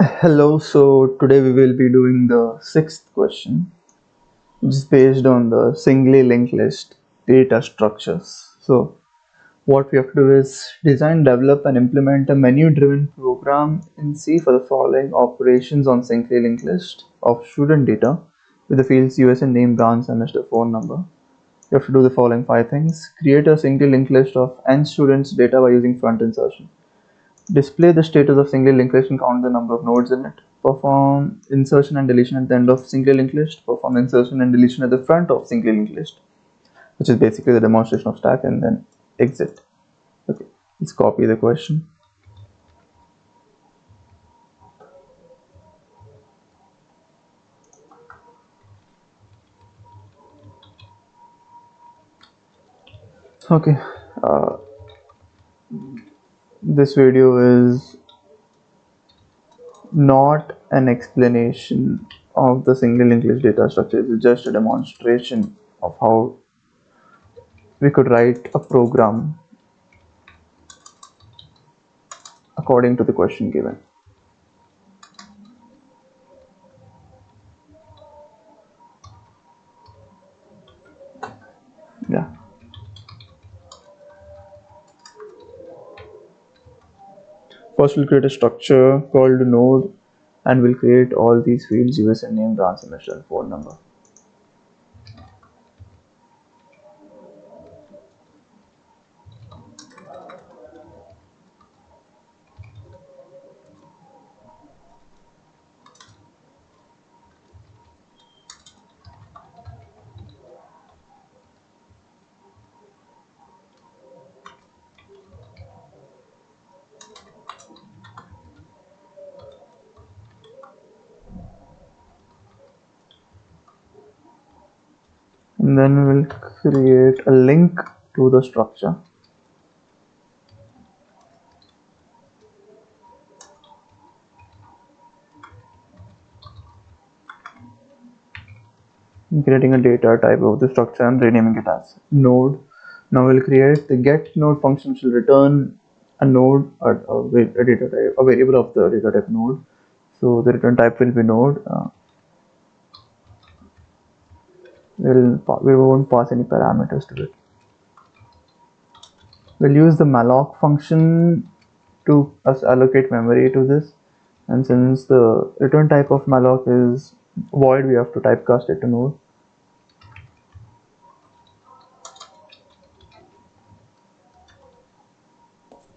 Hello, so today we will be doing the sixth question, which is based on the singly linked list data structures. So, what we have to do is design, develop, and implement a menu driven program in C for the following operations on singly linked list of student data with the fields USN name, branch, semester, phone number. You have to do the following five things: create a singly linked list of n students' data by using front insertion. Display the status of single linked list and count the number of nodes in it. Perform insertion and deletion at the end of single linked list. Perform insertion and deletion at the front of single linked list, which is basically the demonstration of stack, and then exit. Okay, let's copy the question. Okay, uh, this video is not an explanation of the single linked list data structure. It's just a demonstration of how we could write a program according to the question given. Yeah. First, we'll create a structure called node, and we'll create all these fields: USN name, branch, semester, and phone number. And then we'll create a link to the structure. I'm creating a data type of the structure and renaming it as node. Now we'll create the get node function, which will return a node or a data type, a variable of the data type node. So the return type will be node. We won't pass any parameters to it. We'll use the malloc function to allocate memory to this, and since the return type of malloc is void, we have to typecast it to node.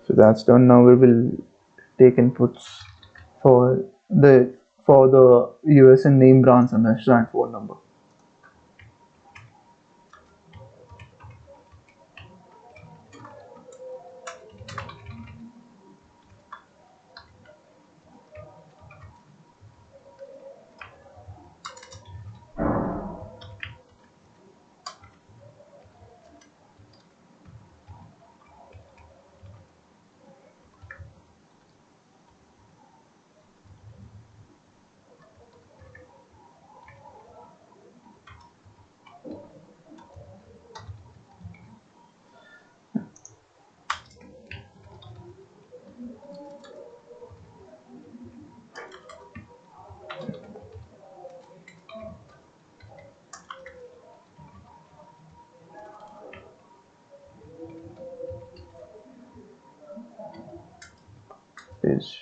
So that's done. Now we will take inputs for the USN name, branch, semester, and phone number. Is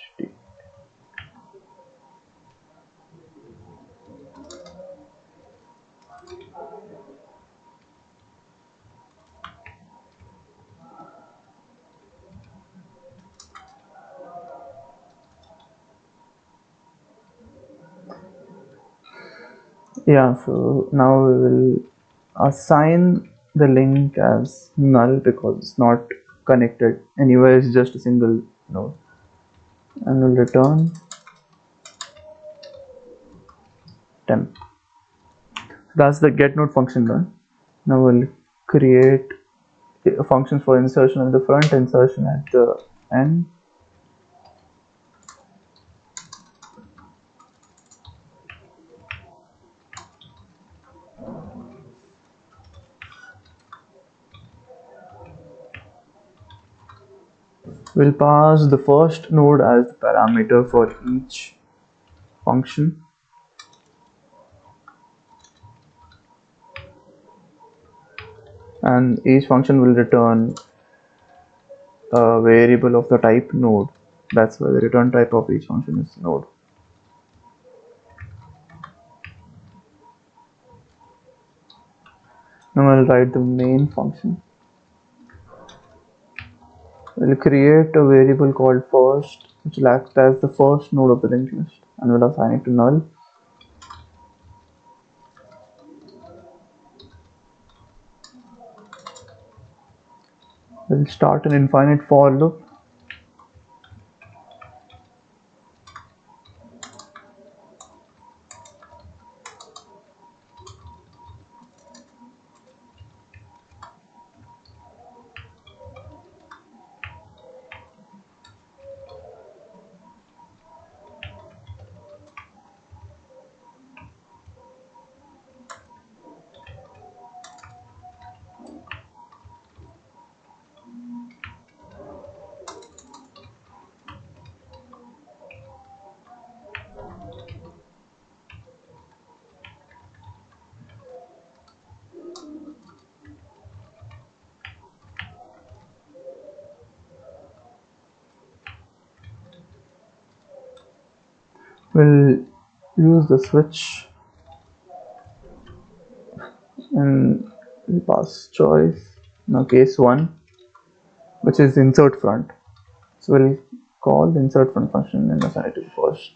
Yeah, so now we will assign the link as null because it's not connected anywhere, it's just a single node, and we'll return temp. That's the get node function done. Now we'll create a function for insertion at the front, insertion at the end. We'll pass the first node as the parameter for each function, and each function will return a variable of the type node. That's why the return type of each function is node. Now I'll write the main function. We'll create a variable called first, which will act as the first node of the linked list, and we'll assign it to null. We'll start an infinite for loop. We'll use the switch and we'll pass choice. Now case 1, which is insert front. So we'll call the insert front function and assign it to first.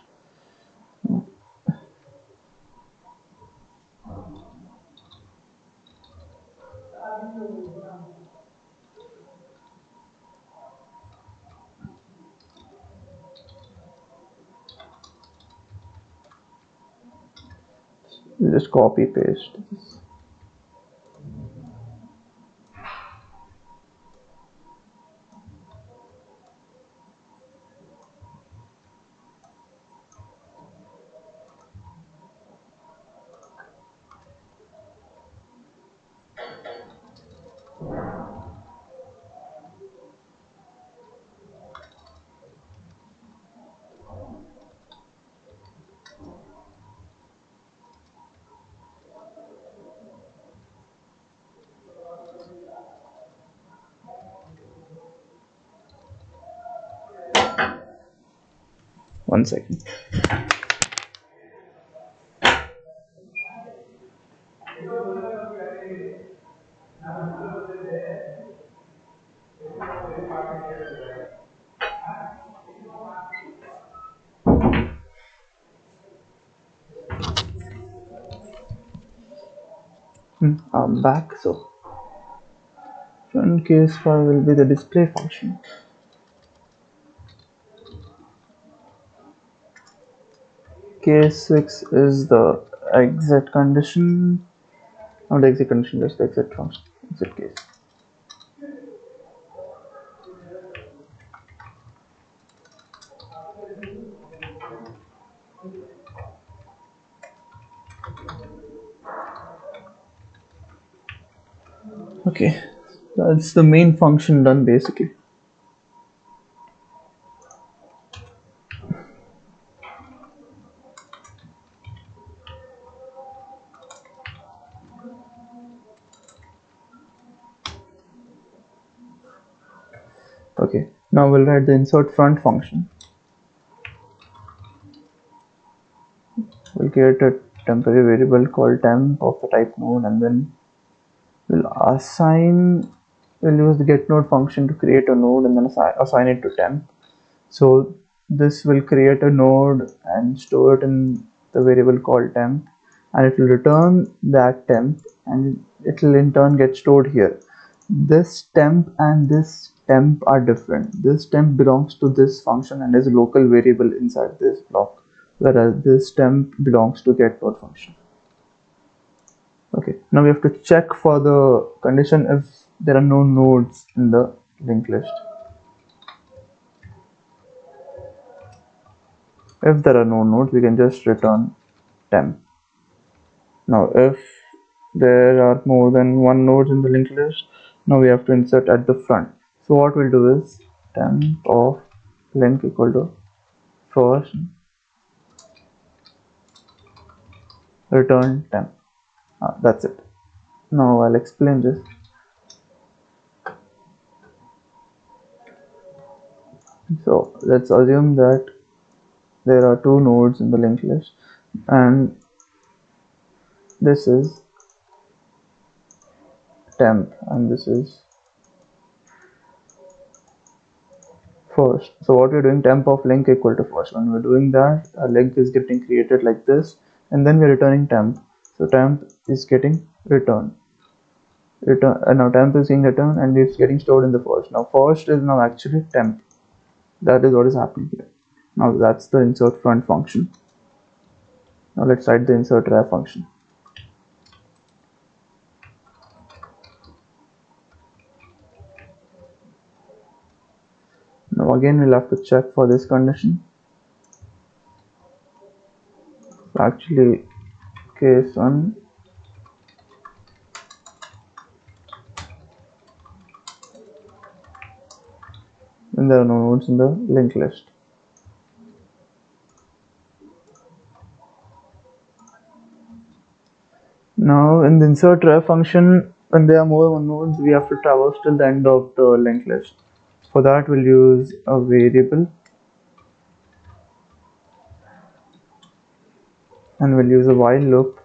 We'll just copy paste this. One second. I'm back. So front case 5 will be the display function. Case 6 is the exit condition. Not the exit condition, just the exit function, exit case. Okay, that's the main function done basically. Okay, now we'll write the insert front function. We'll create a temporary variable called temp of the type node, and then we'll use the get node function to create a node and then assign it to temp. So this will create a node and store it in the variable called temp, and it will return that temp, and it will in turn get stored here. This temp and this temp are different. This temp belongs to this function and is a local variable inside this block, whereas this temp belongs to get node function. Okay, now we have to check for the condition if there are no nodes in the linked list. If there are no nodes, we can just return temp. Now if there are more than one node in the linked list, now we have to insert at the front. So what we'll do is temp of link equal to first return temp. That's it. Now I'll explain this. So let's assume that there are two nodes in the linked list, and this is temp and this is first. So what we're doing, temp of link equal to first. When we're doing that, a link is getting created like this, and then we're returning temp. So temp is getting returned. Now temp is being returned and it's getting stored in the first. Now first is now actually temp. That is what is happening here. Now that's the insert front function. Now let's write the insert ref function. Now again we'll have to check for this condition. Actually, case 1, when there are no nodes in the linked list. Now in the insert ref function, when there are more nodes, we have to traverse till the end of the linked list. For that we'll use a variable and we'll use a while loop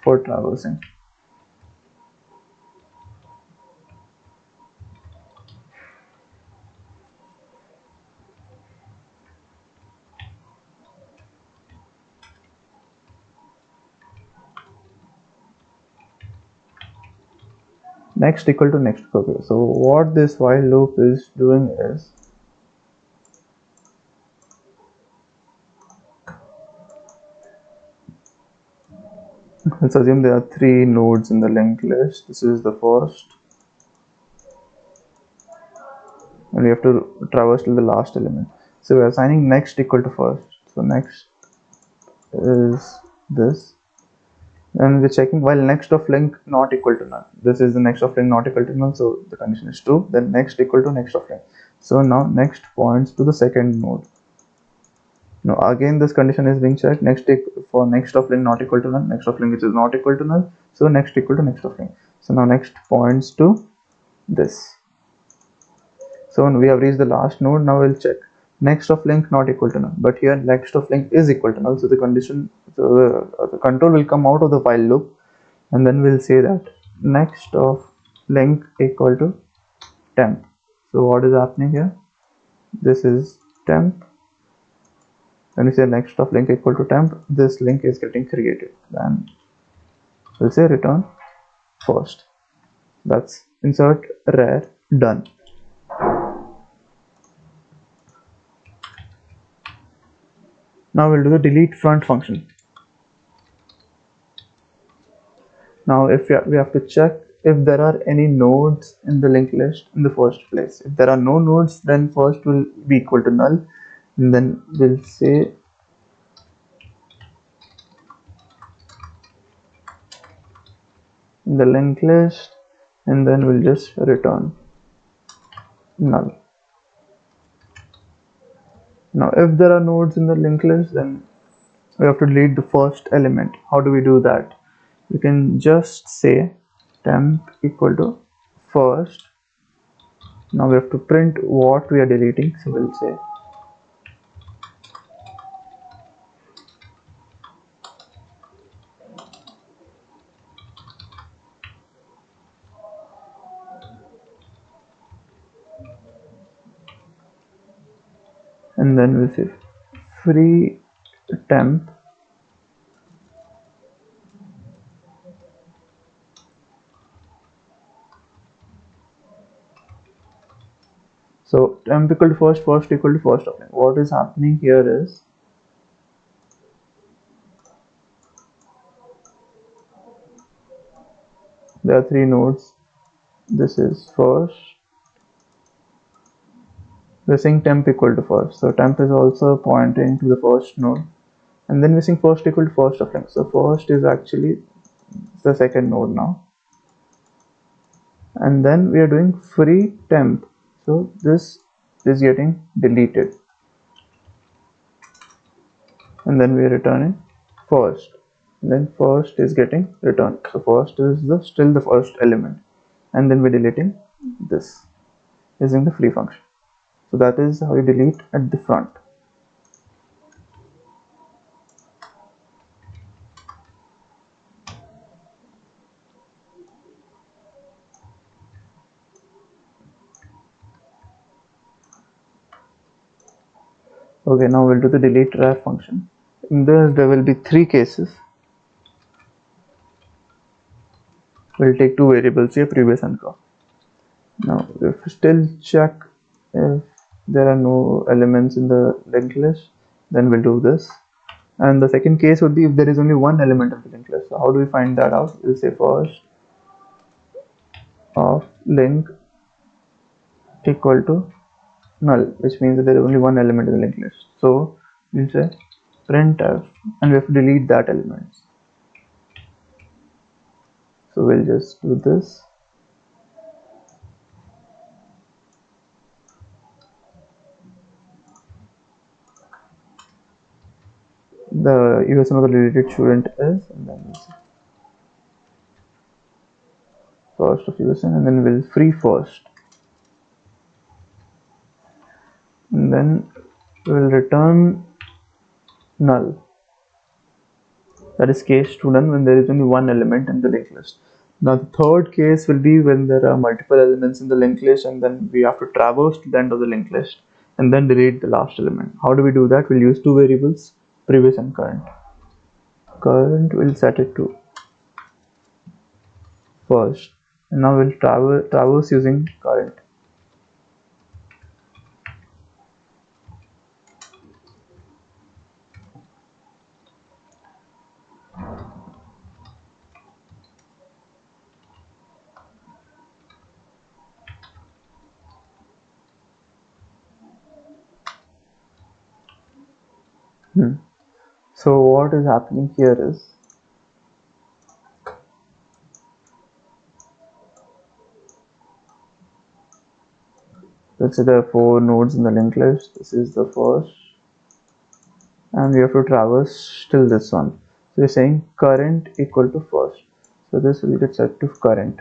for traversing. Next equal to next. Okay, so what this while loop is doing is, let's assume there are three nodes in the linked list. This is the first, and we have to traverse till the last element. So we are assigning next equal to first. So next is this, and we're checking while next of link not equal to none. This is the next of link not equal to none, so the condition is true. Then next equal to next of link. So now next points to the second node. Now again this condition is being checked. Next for next of link not equal to none, next of link which is not equal to null, so next equal to next of link. So now next points to this. So we have reached the last node. Now we'll check next of link not equal to null, but here next of link is equal to null, so the condition, so the control will come out of the while loop, and then we'll say that next of link equal to temp. So what is happening here? This is temp. When we say next of link equal to temp, this link is getting created. Then we'll say return first. That's insert rare done. Now we'll do the delete front function. Now if we have to check if there are any nodes in the linked list in the first place. If there are no nodes, then first will be equal to null, and then we'll say in the linked list, and then we'll just return null. Now if there are nodes in the linked list, then we have to delete the first element. How do we do that? We can just say temp equal to first. Now we have to print what we are deleting, so we'll say and then we'll say free temp so temp equal to first, first equal to first of link. What is happening here is there are three nodes. This is first. We're saying temp equal to first, so temp is also pointing to the first node, and then we're saying first equal to first of link. So first is actually the second node now, and then we are doing free temp, so this is getting deleted, and then we are returning first. then first is getting returned. So first is still the first element, and then we're deleting this using the free function. So that is how you delete at the front. Okay, now we'll do the delete wrap function. In this there will be three cases. We'll take two variables here, previous and current. Now if we still check if there are no elements in the linked list, then we'll do this. And the second case would be if there is only one element of the linked list. So how do we find that out? We'll say first of link equal to null, which means that there is only one element in the linked list. So we'll say printf, and we have to delete that element. So we'll just do this. The USN of the deleted student is, and then we'll say first of USN, and then we'll free first, and then we'll return null. That is case student when there is only one element in the linked list. Now the third case will be when there are multiple elements in the linked list, and then we have to traverse to the end of the linked list and then delete the last element. How do we do that? We'll use two variables, previous and current. Current will set it to first, and now we'll traverse using current. So what is happening here is, let's say there are four nodes in the linked list. This is the first, and we have to traverse till this one. So we're saying current equal to first. So this will get set to current.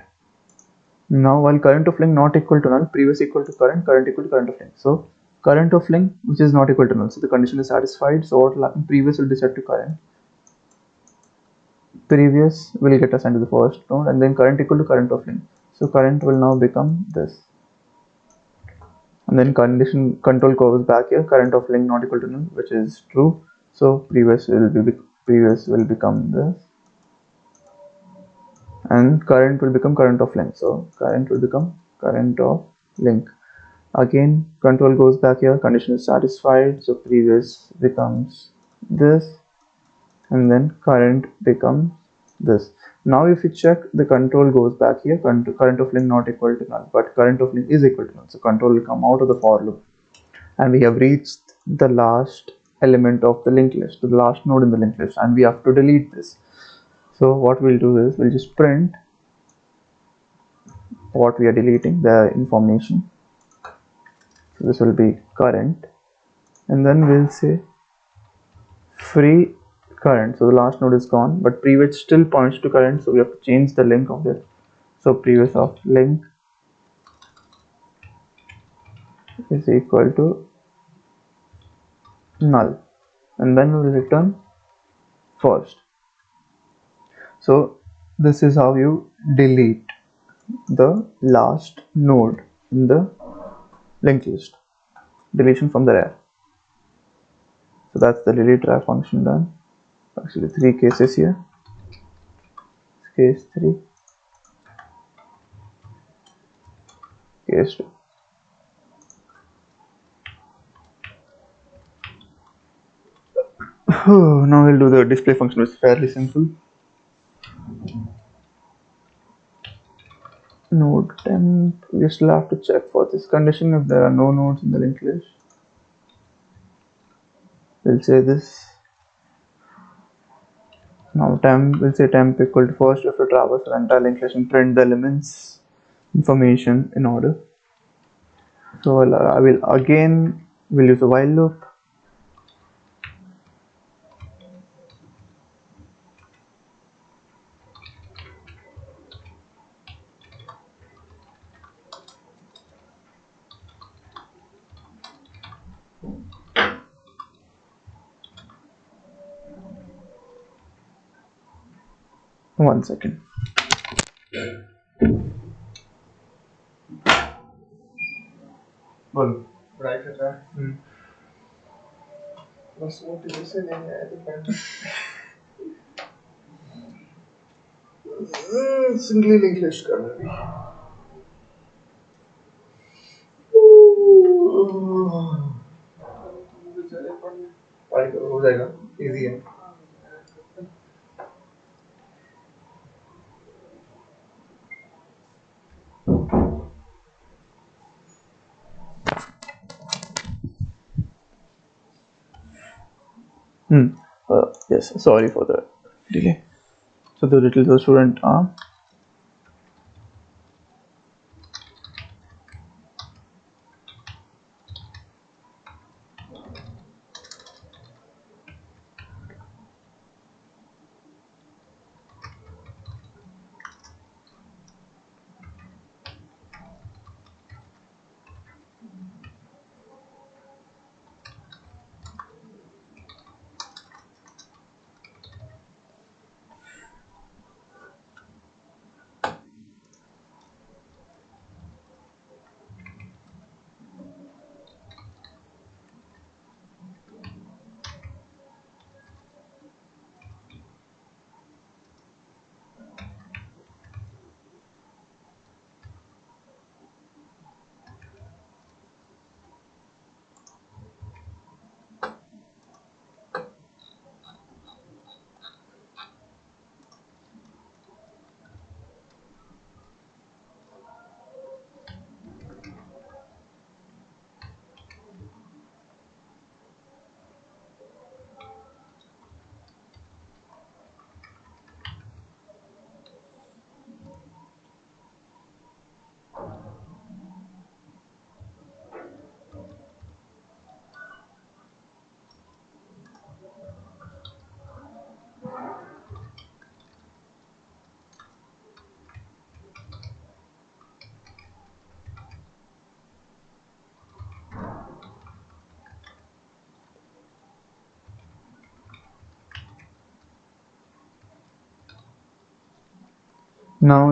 Now while current of link not equal to null, previous equal to current, current equal to current of link. So current of link which is not equal to null. So the condition is satisfied. So what will happen? Previous will be set to current. Previous will get assigned to the first node, and then current equal to current of link. So current will now become this. And then condition control goes back here, current of link not equal to null, which is true. So previous will become this, and current will become current of link. So current will become current of link. Again, control goes back here, condition is satisfied. So previous becomes this, and then current becomes this. Now if you check, the control goes back here, current of link not equal to null, but current of link is equal to null. So control will come out of the for loop, and we have reached the last element of the linked list, the last node in the linked list, and we have to delete this. So what we'll do is we'll just print what we are deleting, the information. So this will be current, and then we'll say free current. So the last node is gone, but previous still points to current, so we have to change the link of it. So previous of link is equal to null, and then we'll return first. So this is how you delete the last node in the linked list, deletion from the array. So that's the delete wrap function done. Actually three cases here, case 3, case 2. Now we'll do the display function, which is fairly simple. Node temp, we still have to check for this condition if there are no nodes in the linked list. We'll say this. Now temp, we'll say temp equal to first. We have to traverse the entire linked list and print the elements information in order. So I will again we'll use a while loop. 1 second. बोलो पढ़ाई कर रहा है बस motivation नहीं है तो पढ़ना सिंगली लिंक लिस्ट करना भी पढ़ाई करो हो जाएगा इजी है yes, sorry for the delay. So the little student now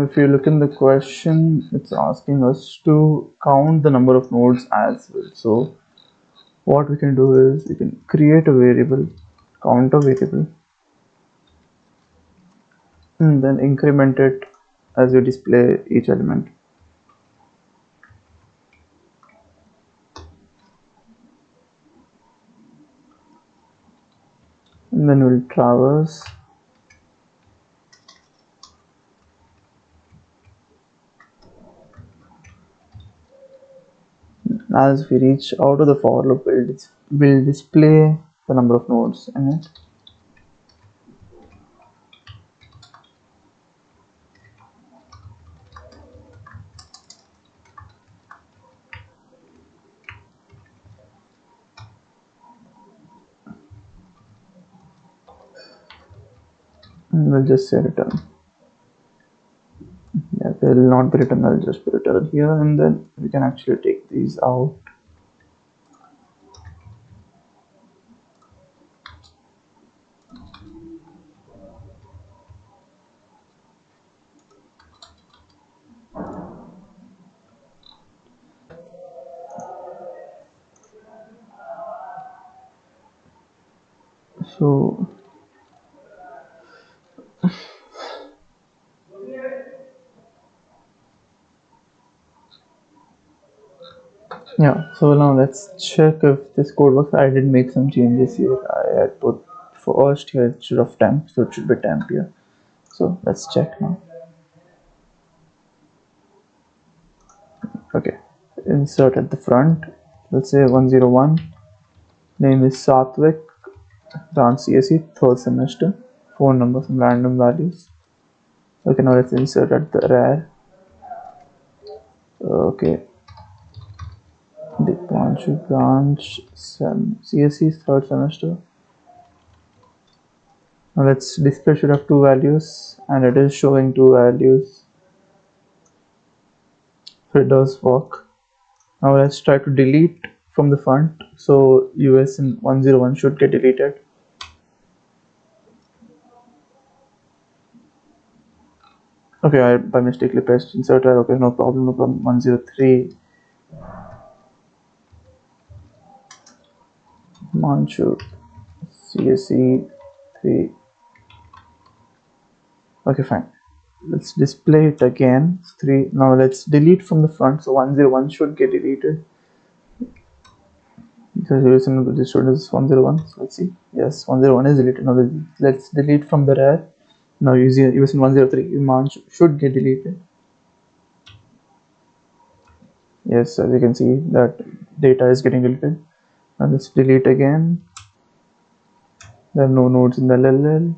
if you look in the question, it's asking us to count the number of nodes as well. So what we can do is we can create a variable, count a variable, and then increment it as you display each element. And then we'll traverse. As we reach out of the for loop, we'll display the number of nodes in it. And we'll just say return. Yeah, they will not be written, I'll just be return here, and then we can actually take these out. So yeah, so now let's check if this code works. I did make some changes here. I had put first here instead of temp, so it should be temp here. So let's check now. Okay, insert at the front. Let's say 101. Name is Satvik. Branch CSE, third semester. Phone number, some random values. Okay, now let's insert at the rear. Okay, Dipanshu branch CSE, third semester. Now let's display should have two values, and it is showing two values. So it does work. Now let's try to delete from the front. So US in 101 should get deleted. Okay, I by mistakenly pressed insert error. Okay, no problem, no problem. 103 Manchu CSE 3. Okay, fine. Let's display it again. 3. Now let's delete from the front. So 101 should get deleted. Because this student is 101. So let's see. Yes, 101 is deleted. Now let's delete from the rear. Now using 103 Iman should get deleted. Yes, as you can see that data is getting deleted. Now let's delete again. There are no nodes in the LLL.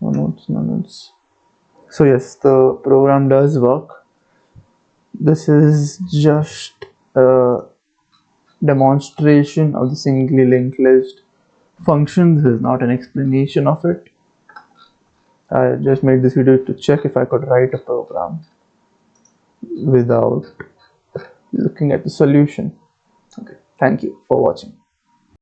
No nodes, no nodes. So yes, the program does work. This is just a demonstration of the singly linked list function. This is not an explanation of it. I just made this video to check if I could write a program without looking at the solution. Okay, thank you for watching.